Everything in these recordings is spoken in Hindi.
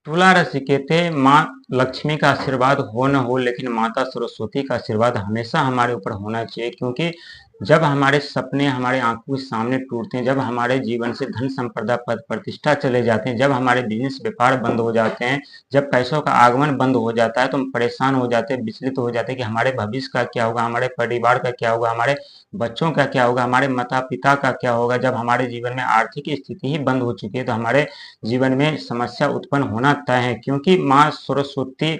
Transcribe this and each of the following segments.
तुला रसिकेते माँ लक्ष्मी का आशीर्वाद हो न हो, लेकिन माता सरस्वती का आशीर्वाद हमेशा हमारे ऊपर होना चाहिए। क्योंकि जब हमारे सपने हमारे आंखों के सामने टूटते हैं, जब हमारे जीवन से धन संपदा पद प्रतिष्ठा चले जाते हैं, जब हमारे बिजनेस व्यापार बंद हो जाते हैं, जब पैसों का आगमन बंद हो जाता है, तो हम परेशान हो जाते हैं, विचलित हो जाते हैं कि हमारे भविष्य का क्या होगा, हमारे परिवार का क्या होगा, हमारे बच्चों का क्या होगा, हमारे माता पिता का क्या होगा। जब हमारे जीवन में आर्थिक स्थिति ही बंद हो चुकी है, तो हमारे जीवन में समस्या उत्पन्न होना तय है। क्योंकि माँ सरस्वती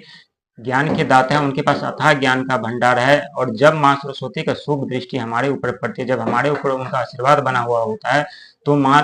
ज्ञान के दाता है, उनके पास अथाह ज्ञान का भंडार है। और जब माँ सरस्वती का शुभ दृष्टि हमारे ऊपर पड़ती है, जब हमारे ऊपर उनका आशीर्वाद बना हुआ होता है, तो माँ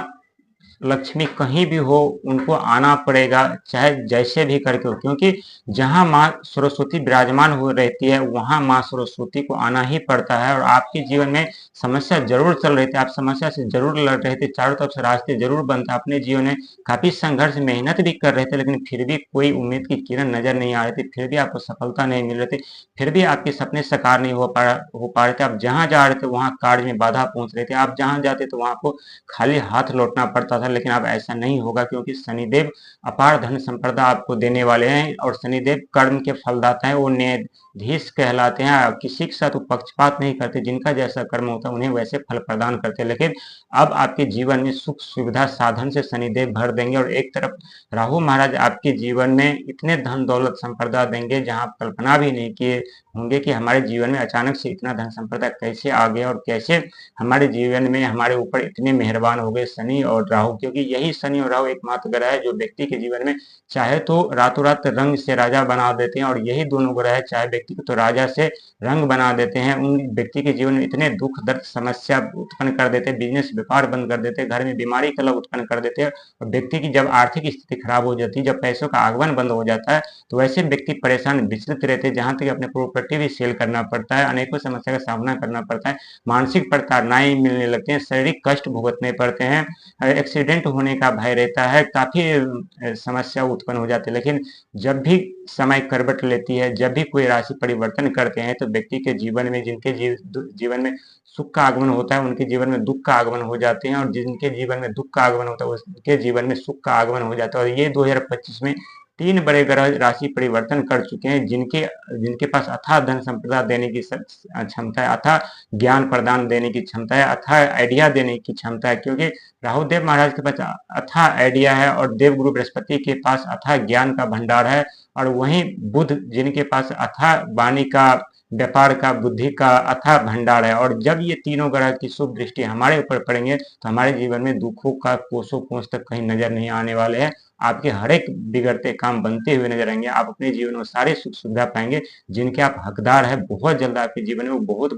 लक्ष्मी कहीं भी हो उनको आना पड़ेगा, चाहे जैसे भी करके हो। क्योंकि जहां माँ सरस्वती विराजमान हो रहती है, वहां माँ सरस्वती को आना ही पड़ता है। और आपके जीवन में समस्या जरूर चल रही थी, आप समस्या से जरूर लड़ रहे थे, चारों तरफ से रास्ते जरूर बंद थे, अपने जीवन में काफी संघर्ष मेहनत भी कर रहे थे, लेकिन फिर भी कोई उम्मीद की किरण नजर नहीं आ रही थी, फिर भी आपको सफलता नहीं मिल रही थी, फिर भी आपके सपने साकार नहीं हो पा रहे थे। आप जहां जा रहे थे वहां कार्य में बाधा पहुंच रही थी, आप जहां जाते तो वहां आपको खाली हाथ लौटना पड़ता था। लेकिन अब ऐसा नहीं होगा, क्योंकि शनिदेव अपार धन संपदा आपको देने वाले हैं। और शनिदेव कर्म के फलदाता हैं, वो न्यायाधीश कहलाते हैं। किसी के साथ वो पक्षपात नहीं करते, जिनका जैसा कर्म होता है उन्हें वैसे फल प्रदान करते हैं। लेकिन अब आपके जीवन में सुख सुविधा साधन से शनिदेव भर देंगे, और एक तरफ राहु महाराज आपके जीवन में इतने धन दौलत संपदा देंगे जहां आप कल्पना भी नहीं किए होंगे कि हमारे जीवन में अचानक से इतना धन संपदा कैसे आ गया, और कैसे हमारे जीवन में हमारे ऊपर इतने मेहरबान हो गए शनि और राहु। क्योंकि यही शनि और राहु एकमात्र ग्रह है जो व्यक्ति के जीवन में चाहे तो रातों रात रंग से राजा बना देते हैं, और यही दोनों ग्रह है चाहे व्यक्ति को तो राजा से रंग बना देते हैं। उन व्यक्ति के जीवन में इतने दुख दर्द समस्या उत्पन्न कर देते हैं, बिजनेस व्यापार बंद कर देते हैं, घर में बीमारी कलह उत्पन्न कर देते हैं। और व्यक्ति की जब आर्थिक स्थिति खराब हो जाती है, जब पैसों का आगमन बंद हो जाता है, तो वैसे व्यक्ति परेशान विचलित रहते हैं, जहां तक अपने प्रॉपर्टी भी सेल करना पड़ता है, अनेकों समस्या का सामना करना पड़ता है, मानसिक प्रताड़नाएं मिलने लगती हैं, शारीरिक कष्ट भुगतने पड़ते हैं, एक्सीडेंट होने का भय रहता है, काफी समस्या उत्पन्न हो जाती है। लेकिन जब भी समय करवट लेती है, जब भी कोई राशि परिवर्तन करते हैं, तो व्यक्ति के जीवन में जिनके जीवन में सुख का आगमन होता है, उनके जीवन में दुख का आगमन हो जाते हैं, और जिनके जीवन में दुख का आगमन होता है उनके जीवन में सुख का आगमन हो जाता है। और ये 2025 में 3 बड़े ग्रह राशि परिवर्तन कर चुके हैं, जिनके जिनके पास अथाह धन संपदा देने की क्षमता है, अथाह ज्ञान प्रदान देने की क्षमता है, अथाह आइडिया देने की क्षमता है। क्योंकि राहुदेव महाराज के पास अथाह आइडिया है, और देवगुरु बृहस्पति के पास अथाह ज्ञान का भंडार है। और वहीं बुध जिनके पास अथाह वाणी का, व्यापार का, बुद्धि का अथाह भंडार है। और जब ये तीनों ग्रह की शुभ दृष्टि हमारे ऊपर पड़ेंगे, तो हमारे जीवन में दुखों का कोसों कोस तक कहीं नजर नहीं आने वाले हैं। आपके हर एक बिगड़ते काम बनते हुए नजर आएंगे, आप अपने जीवन में सारे सुख सुविधा पाएंगे जिनके आप हकदार है। बहुत जल्द आपके जीवन में वो बहुत